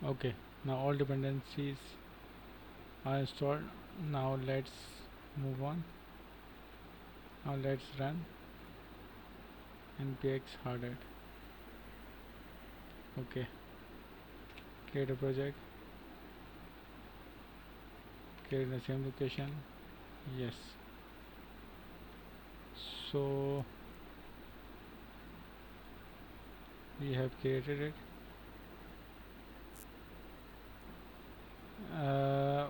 Okay, now all dependencies are installed. Now let's move on. Now let's run npx hardhat. Okay, create a project, create in the same location. Yes. So we have created it. uh,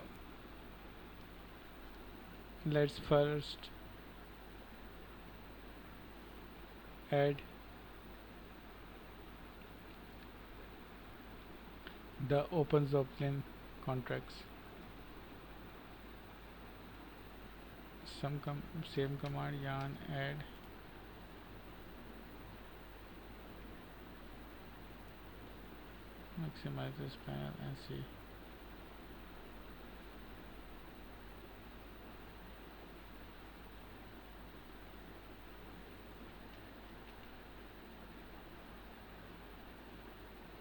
let's first add the open Zoplin contracts. Same command yarn add maximize this panel and see.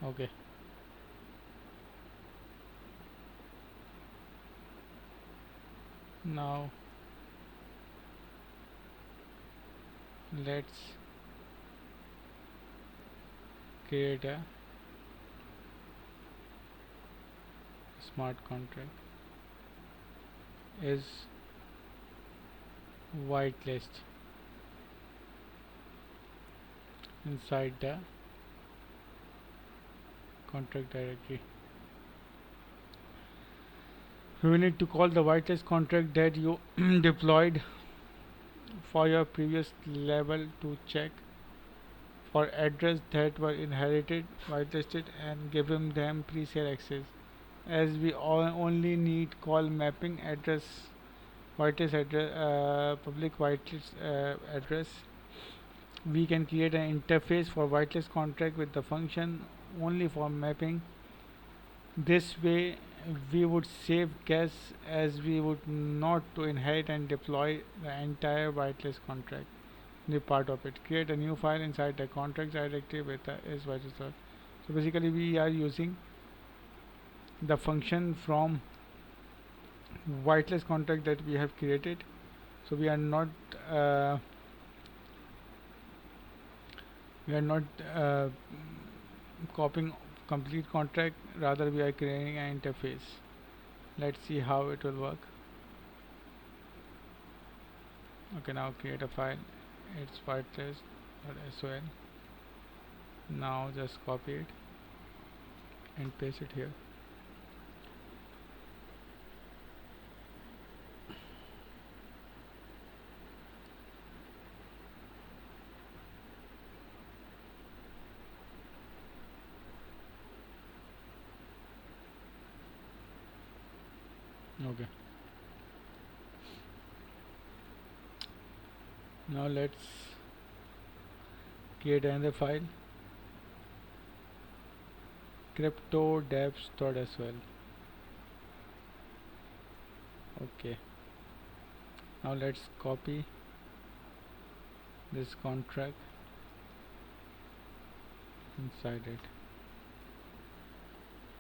Okay, now let's create a smart contract is whitelist inside the contract directory. We need to call the whitelist contract that you deployed for your previous level to check for address that were inherited whitelisted and give them pre-sale access. As we only need call mapping address whitelist address public whitelist address, we can create an interface for whitelist contract with the function only for mapping. This way we would save gas as we would not to inherit and deploy the entire whitelist contract, the part of it. Create a new file inside the contract directory with the is whitelist. So basically we are using the function from whitelist contract that we have created. So uh, we are not copying complete contract, rather we are creating an interface. Let's see how it will work. Okay, now create a file. It's whitelist.sol. Now just copy it and paste it here. Okay, now let's create another file, crypto dApps.sol. Okay, now let's copy this contract inside it.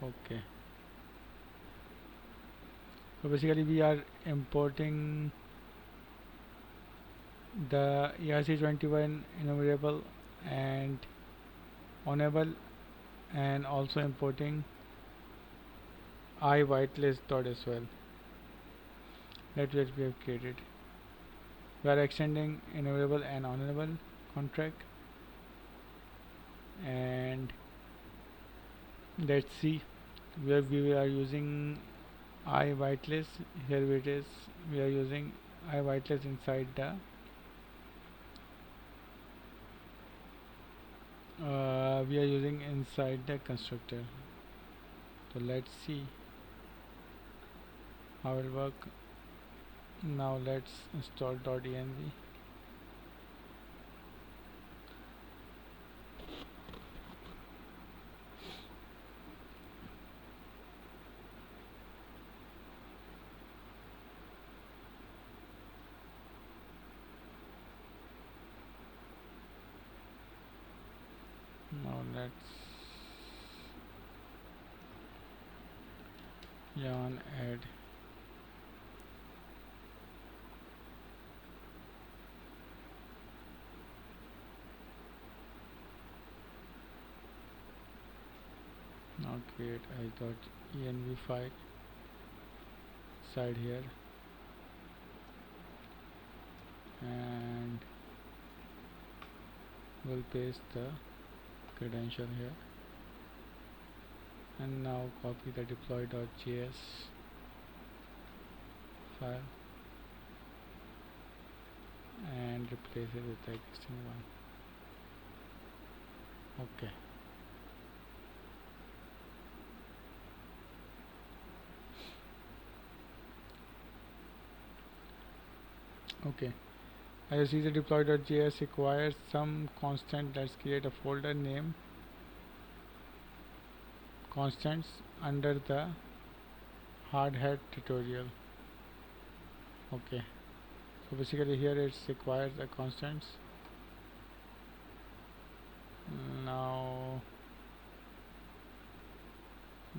Okay, so basically we are importing the ERC21 enumerable and ownable, and also importing iWhitelist.sol that which we have created. We are extending enumerable and ownable contract, and let's see where we are using iWhitelist. Here it is. We are using iWhitelist inside the we are using inside the constructor. So let's see how it will work. Now let's install .env. Now let's yarn add. Now create i.env file side here, and we'll paste the credential here, and now copy the deploy.js file and replace it with the existing one. Okay. Okay. As you see, the deploy.js requires some constant. Let's create a folder name constants under the hard hat tutorial. Okay. So basically here it requires a constants. Now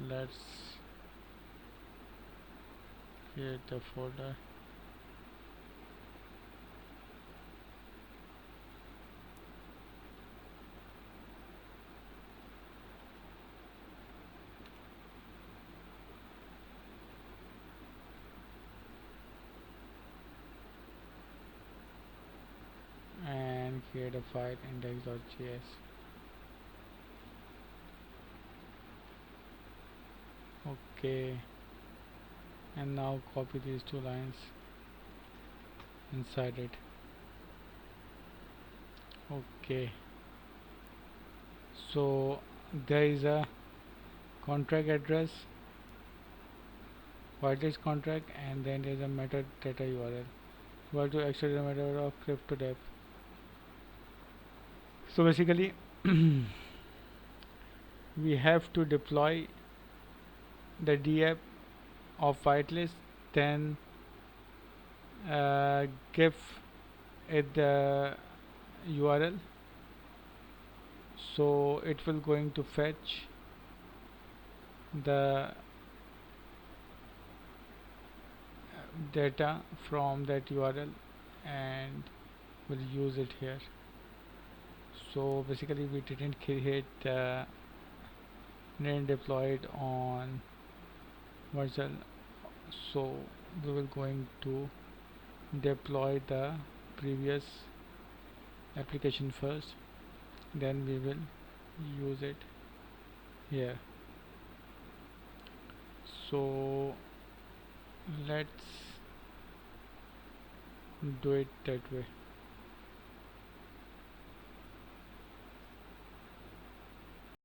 let's create a folder. And create a file index.js. Okay, and now copy these two lines inside it. Okay, so there is a contract address, whitelist contract, and then there is a method data URL. We have to access the method of crypto dApp. So basically we have to deploy the dApp of whitelist, then give it the URL, so it will going to fetch the data from that URL and will use it here. So basically we didn't deploy it on version, so we will going to deploy the previous application first, then we will use it here. So let's do it that way.